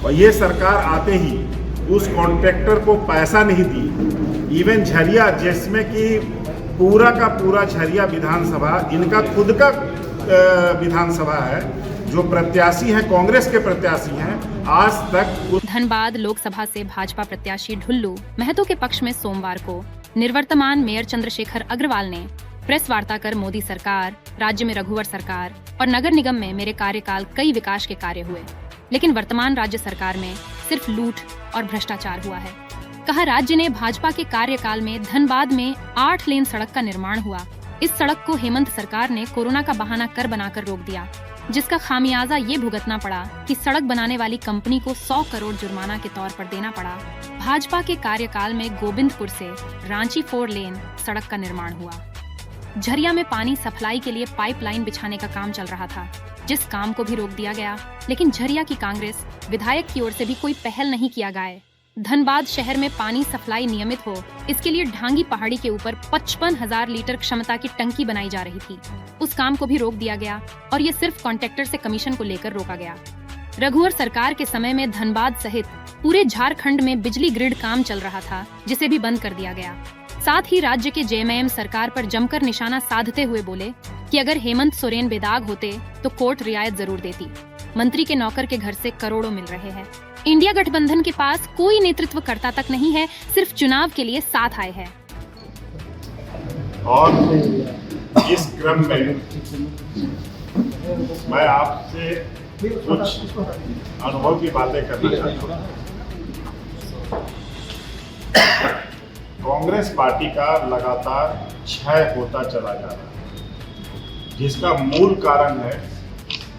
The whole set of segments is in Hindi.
और ये सरकार आते ही उस कॉन्ट्रैक्टर को पैसा नहीं दी। इवन झरिया, जिसमें कि पूरा का पूरा झरिया विधानसभा इनका खुद का विधानसभा है, जो प्रत्याशी हैं कांग्रेस के प्रत्याशी हैं, आज तक। धनबाद लोकसभा से भाजपा प्रत्याशी ढुल्लू महतो के पक्ष में सोमवार को निवर्तमान मेयर चंद्रशेखर अग्रवाल ने प्रेस वार्ता कर मोदी सरकार, राज्य में रघुवर सरकार और नगर निगम में मेरे कार्यकाल कई विकास के कार्य हुए, लेकिन वर्तमान राज्य सरकार में सिर्फ लूट और भ्रष्टाचार हुआ है। कहा, राज्य ने भाजपा के कार्यकाल में धनबाद में 8 लेन सड़क का निर्माण हुआ। इस सड़क को हेमंत सरकार ने कोरोना का बहाना कर बनाकर रोक दिया, जिसका खामियाजा ये भुगतना पड़ा कि सड़क बनाने वाली कंपनी को 100 करोड़ जुर्माना के तौर पर देना पड़ा। भाजपा के कार्यकाल में गोविंदपुर से रांची 4 लेन सड़क का निर्माण हुआ। झरिया में पानी सप्लाई के लिए पाइपलाइन बिछाने का काम चल रहा था, जिस काम को भी रोक दिया गया, लेकिन झरिया की कांग्रेस विधायक की ओर से भी कोई पहल नहीं किया गया। धनबाद शहर में पानी सप्लाई नियमित हो, इसके लिए ढांगी पहाड़ी के ऊपर 55,000 लीटर क्षमता की टंकी बनाई जा रही थी। उस काम को भी रोक दिया गया और ये सिर्फ कॉन्ट्रैक्टर से कमीशन को लेकर रोका गया। रघुवर सरकार के समय में धनबाद सहित पूरे झारखंड में बिजली ग्रिड काम चल रहा था, जिसे भी बंद कर दिया गया। साथ ही राज्य के जेएमएम सरकार पर जमकर निशाना साधते हुए बोले कि अगर हेमंत सोरेन बेदाग होते तो कोर्ट रियायत जरूर देती। मंत्री के नौकर के घर से करोड़ों मिल रहे हैं। इंडिया गठबंधन के पास कोई नेतृत्वकर्ता तक नहीं है, सिर्फ चुनाव के लिए साथ आए हैं। और इस क्रम में मैं आपसे कुछ अनुभव की बातें करना चाहता हूँ। कांग्रेस पार्टी का लगातार क्षय होता चला जा रहा है, जिसका मूल कारण है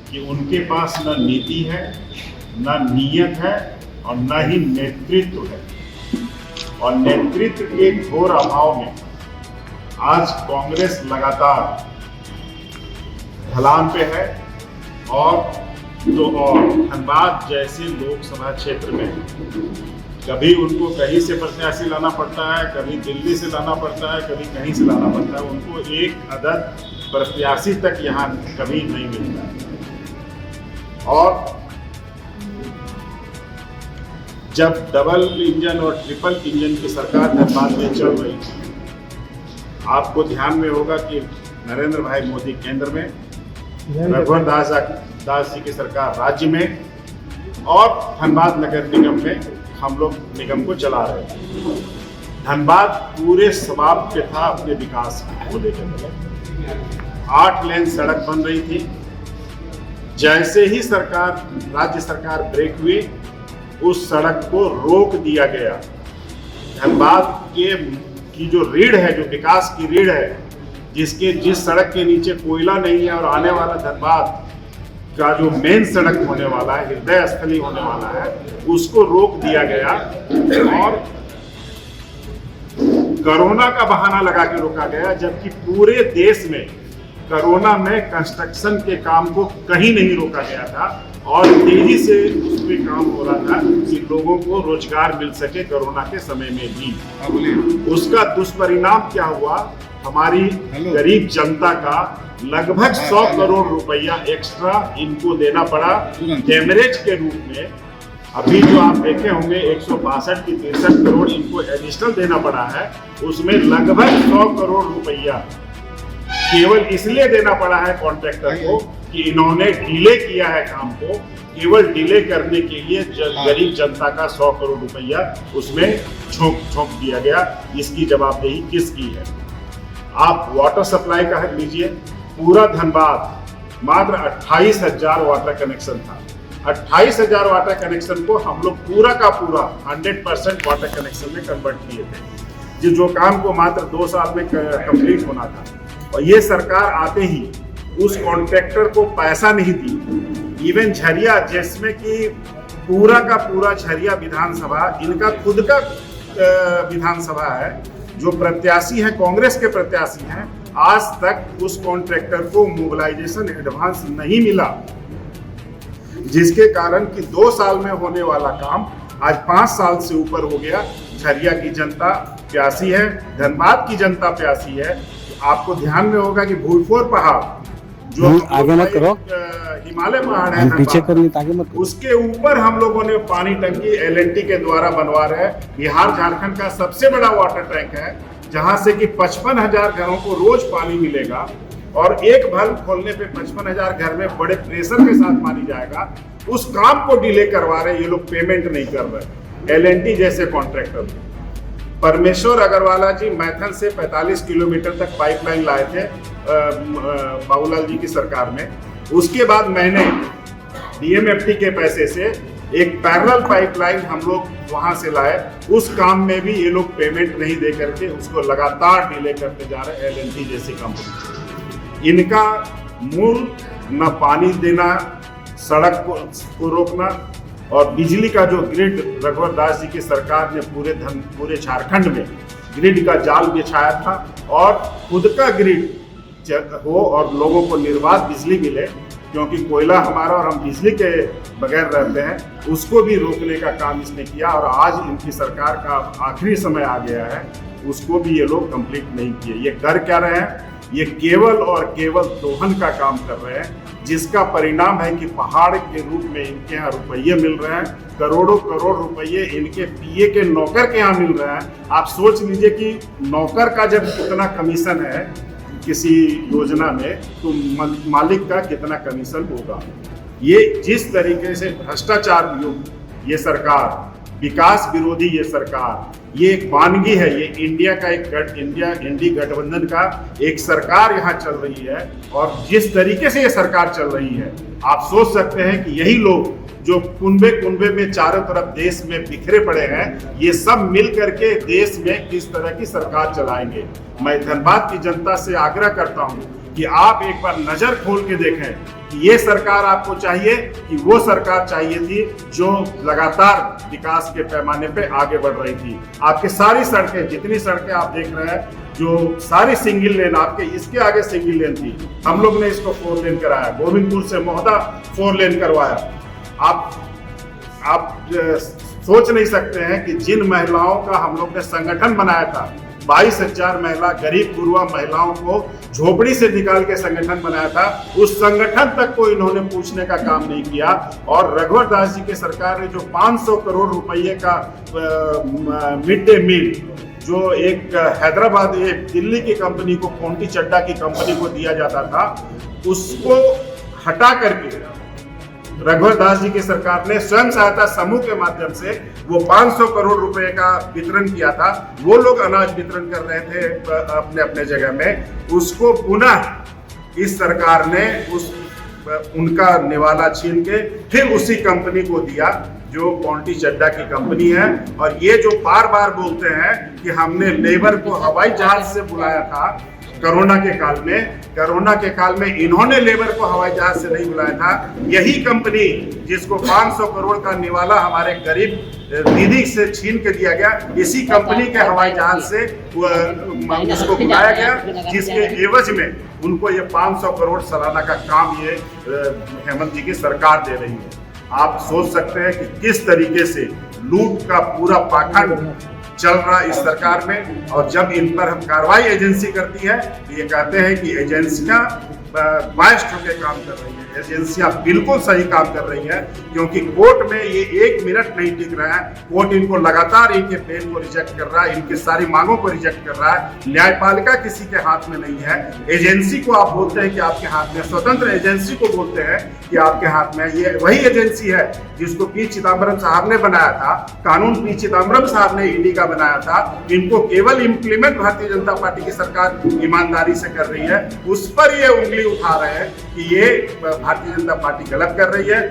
कि उनके पास न नीति है, न नीयत है और न ही नेतृत्व है। और नेतृत्व के घोर अभाव में आज कांग्रेस लगातार ढलान पे है। और धनबाद जैसे लोकसभा क्षेत्र में कभी उनको कहीं से प्रत्याशी लाना पड़ता है, कभी दिल्ली से लाना पड़ता है, कभी कहीं से लाना पड़ता है। उनको एक अदद प्रत्याशी तक यहाँ कभी नहीं मिलता है। और जब डबल इंजन और ट्रिपल इंजन की सरकार धनबाद में चल रही थी, आपको ध्यान में होगा कि नरेंद्र भाई मोदी केंद्र में, रघुवर दास जी की सरकार राज्य में और धनबाद नगर निगम में हम लोग निगम को चला रहे थे। धनबाद पूरे समाप्त पे था अपने विकास को लेकर। 8 लेन सड़क बन रही थी। जैसे ही राज्य सरकार ब्रेक हुई, उस सड़क को रोक दिया गया। धनबाद की जो रीढ़ है, जो विकास की रीढ़ है, जिस सड़क के नीचे कोयला नहीं है और आने वाला धनबाद का जो मेन सड़क होने वाला है, हृदय स्थली होने वाला है, उसको रोक दिया गया। और कोरोना का बहाना लगा के रोका गया, जबकि पूरे देश में कोरोना में कंस्ट्रक्शन के काम को कहीं नहीं रोका गया था और तेजी से उसमें काम हो रहा था कि लोगों को रोजगार मिल सके कोरोना के समय में भी। उसका दुष्परिणाम क्या हुआ? हमारी गरीब जनता का लगभग 100 करोड़ रुपया एक्स्ट्रा इनको देना पड़ा डेमरेज के रूप में। अभी जो आप देखे होंगे 162 की 63 करोड़ इनको एडिशनल देना पड़ा है। उसमें लगभग 100 करोड़ रुपया केवल इसलिए देना पड़ा है कॉन्ट्रैक्टर को कि इन्होंने डिले किया है काम को। केवल डिले करने के लिए गरीब जनता का 100 करोड़ रुपया उसमें झोंक दिया गया। इसकी जवाबदेही किसकी है? आप वाटर सप्लाई का लीजिए। पूरा धनबाद मात्र 28,000 वाटर कनेक्शन था। 28,000 वाटर कनेक्शन को हम लोग पूरा का पूरा 100% वाटर कनेक्शन में कन्वर्ट किए थे, जो काम को मात्र 2 साल में कंप्लीट होना था। और ये सरकार आते ही उस कॉन्ट्रैक्टर को पैसा नहीं दी। इवन झरिया, जिसमें कि पूरा का पूरा झरिया विधानसभा इनका खुद का विधानसभा है, जो प्रत्याशी हैं कांग्रेस के प्रत्याशी हैं, आज तक उस कॉन्ट्रैक्टर को मोबिलाइजेशन एडवांस नहीं मिला, जिसके कारण कि 2 साल में होने वाला काम आज 5 साल से ऊपर हो गया। झरिया की जनता प्यासी है, धनबाद की जनता प्यासी है। आपको ध्यान में होगा कि भूलपुर पहाड़ जो आगे मत करो, हिमालय पहाड़ है हम पीछे धनबाद, करो, आगे मत करो। उसके ऊपर हम लोगों ने पानी टंकी एलएनटी के द्वारा बनवा रहे हैं। बिहार झारखंड का सबसे बड़ा वाटर टैंक है, जहां से कि 55,000 घरों को रोज पानी मिलेगा और एक भल खोलने पे 55,000 घर में बड़े प्रेशर के साथ पानी जाएगा। उस काम को डिले करवा रहे, ये लोग पेमेंट नहीं कर रहे एलएनटी जैसे कॉन्ट्रैक्टर। परमेश्वर अग्रवाला जी मैथन से 45 किलोमीटर तक पाइपलाइन लाए थे बाबूलाल जी की सरकार में। उसके बाद मैंने डीएमएफटी के पैसे से एक पैरेलल पाइपलाइन हम लोग वहां से लाए। उस काम में भी ये लोग पेमेंट नहीं दे करके उसको लगातार डिले करते जा रहे हैं एलएनटी जैसी कंपनी। इनका मूल न पानी देना, सड़क को रोकना और बिजली का जो ग्रिड रघुवर दास जी की सरकार ने पूरे झारखंड में ग्रिड का जाल बिछाया था और खुद का ग्रिड हो और लोगों को निर्बाध बिजली मिले, क्योंकि कोयला हमारा और हम बिजली के बगैर रहते हैं, उसको भी रोकने का काम इसने किया। और आज इनकी सरकार का आखिरी समय आ गया है, उसको भी ये लोग कंप्लीट नहीं किए। ये कर क्या रहे हैं? ये केवल और केवल दोहन का काम कर रहे हैं, जिसका परिणाम है कि पहाड़ के रूप में इनके यहाँ रुपये मिल रहे हैं। करोड़ों करोड़ रुपये इनके पीए के नौकर के यहाँ मिल रहे हैं। आप सोच लीजिए कि नौकर का जब कितना कमीशन है किसी योजना में, तो मालिक का कितना कमीशन होगा। ये जिस तरीके से भ्रष्टाचार युक्त ये सरकार, विकास विरोधी ये सरकार, ये एक वानगी है। ये इंडिया का एक इंडी गठबंधन का एक सरकार यहाँ चल रही है। और जिस तरीके से ये सरकार चल रही है, आप सोच सकते हैं कि यही लोग जो कुनबे कुनबे में चारों तरफ देश में बिखरे पड़े हैं, ये सब मिल करके देश में किस तरह की सरकार चलाएंगे। मैं धनबाद की जनता से आग्रह करता हूँ कि आप एक बार नजर खोल के देखें कि ये सरकार आपको चाहिए कि वो सरकार चाहिए थी जो लगातार विकास के पैमाने पे आगे बढ़ रही थी। आपके सारी सड़कें, जितनी सड़कें आप देख रहे हैं, जो सारी सिंगल लेन, आपके इसके आगे सिंगल लेन थी, हम लोग ने इसको 4 लेन कराया। गोविंदपुर से मोहदा 4 लेन करवाया। आप सोच नहीं सकते हैं कि जिन महिलाओं का हम लोग ने संगठन बनाया था, 22,000 महिला गरीब गुरुआ महिलाओं को झोपड़ी से निकाल के संगठन बनाया था, उस संगठन तक को इन्होंने पूछने का काम नहीं किया। और रघुवर दास जी की सरकार ने जो 500 करोड़ रुपये का मिड डे मील, जो एक हैदराबाद, एक दिल्ली की कंपनी को, कोंटी चड्डा की कंपनी को दिया जाता था, उसको हटा करके रघुवर दास जी की सरकार ने स्वयं सहायता समूह के माध्यम से वो 500 करोड़ रुपए का वितरण किया था। वो लोग अनाज वितरण कर रहे थे अपने अपने जगह में, उसको पुनः इस सरकार ने उनका निवाला छीन के फिर उसी कंपनी को दिया जो कोंटी चड्डा की कंपनी है। और ये जो बार बार बोलते हैं कि हमने लेबर को हवाई जहाज से बुलाया था कोरोना के काल में इन्होंने लेबर को हवाई जहाज से नहीं बुलाया था। यही कंपनी जिसको 500 करोड़ का निवाला हमारे गरीब दीदी से छीन के दिया गया, इसी कंपनी के हवाई जहाज से उसको बुलाया गया, जिसके एवज में उनको ये 500 करोड़ सालाना का काम ये हेमंत जी की सरकार दे रही है। आप सोच सकते हैं कि किस तरीके से लूट का पूरा पाखंड चल रहा इस सरकार में। और जब इन पर हम कार्रवाई एजेंसी करती है, तो ये कहते हैं कि एजेंसियां बायस्ड होकर काम कर रही है। एजेंसियां बिल्कुल सही काम कर रही है, क्योंकि कोर्ट में ये 1 मिनट नहीं टिक रहा है। कोर्ट इनको लगातार इनके बेल को रिजेक्ट कर रहा है, इनकी सारी मांगों को रिजेक्ट कर रहा है। न्यायपालिका किसी के हाथ में नहीं है। एजेंसी को आप बोलते हैं कि आपके हाथ में, स्वतंत्र एजेंसी को बोलते हैं कि आपके हाथ में। ये वही एजेंसी है जिसको पी चिदम्बरम साहब ने बनाया था, कानून पी चिदम्बरम साहब ने ईडी का बनाया था। इनको केवल इम्प्लीमेंट भारतीय जनता पार्टी की सरकार ईमानदारी से कर रही है, उस पर ये उंगली उठा रहे हैं कि ये भारतीय जनता पार्टी गलत कर रही है।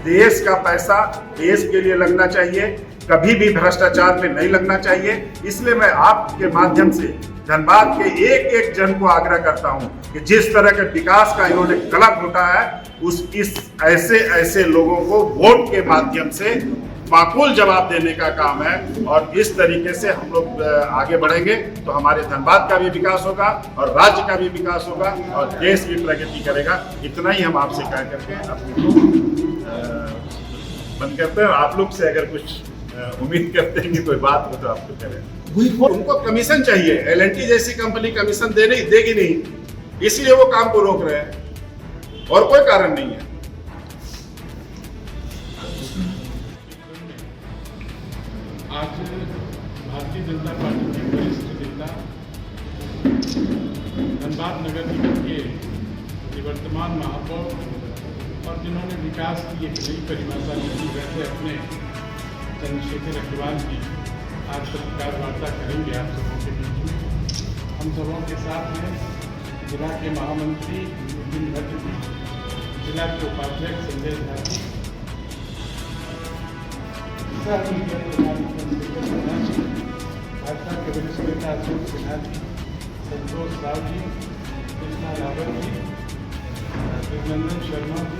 देश का पैसा देश के लिए लगना चाहिए, कभी भी भ्रष्टाचार में नहीं लगना चाहिए। इसलिए मैं आपके माध्यम से धनबाद के एक एक जन को आग्रह करता हूं कि जिस तरह के विकास का इन्होंने गला घोटा है, ऐसे लोगों को वोट के माध्यम से माकूल जवाब देने का काम है। और इस तरीके से हम लोग आगे बढ़ेंगे तो हमारे धनबाद का भी विकास होगा और राज्य का भी विकास होगा और देश भी प्रगति करेगा। इतना ही हम आपसे कह करके अपने को बंद करते हैं। आप लोग से अगर कुछ उम्मीद करते हैं कि कोई बात हो तो आपको करें। उनको कमीशन चाहिए, एलएनटी जैसी कंपनी कमीशन देगी नहीं, इसलिए वो काम को रोक रहे हैं। और कोई कारण नहीं है। आज भारतीय जनता पार्टी के वरिष्ठ नेता धनबाद नगर निगम के निवर्तमान महापौर और जिन्होंने विकास की एक नई परिभाषा दी वैसे अपने चंद्रशेखर अग्रवाल की आज पत्रकार वार्ता करेंगे आप सबों के बीच में। हम सबों के साथ हैं जिला के महामंत्री नितिन भट्ट जी, जिला के उपाध्यक्ष संजय झा जी, भाजपा के वरिष्ठ नेता अशोक सिन्हा जी, संतोष राव जी, कृष्णा रावत जी, रघुनंदन शर्मा जी।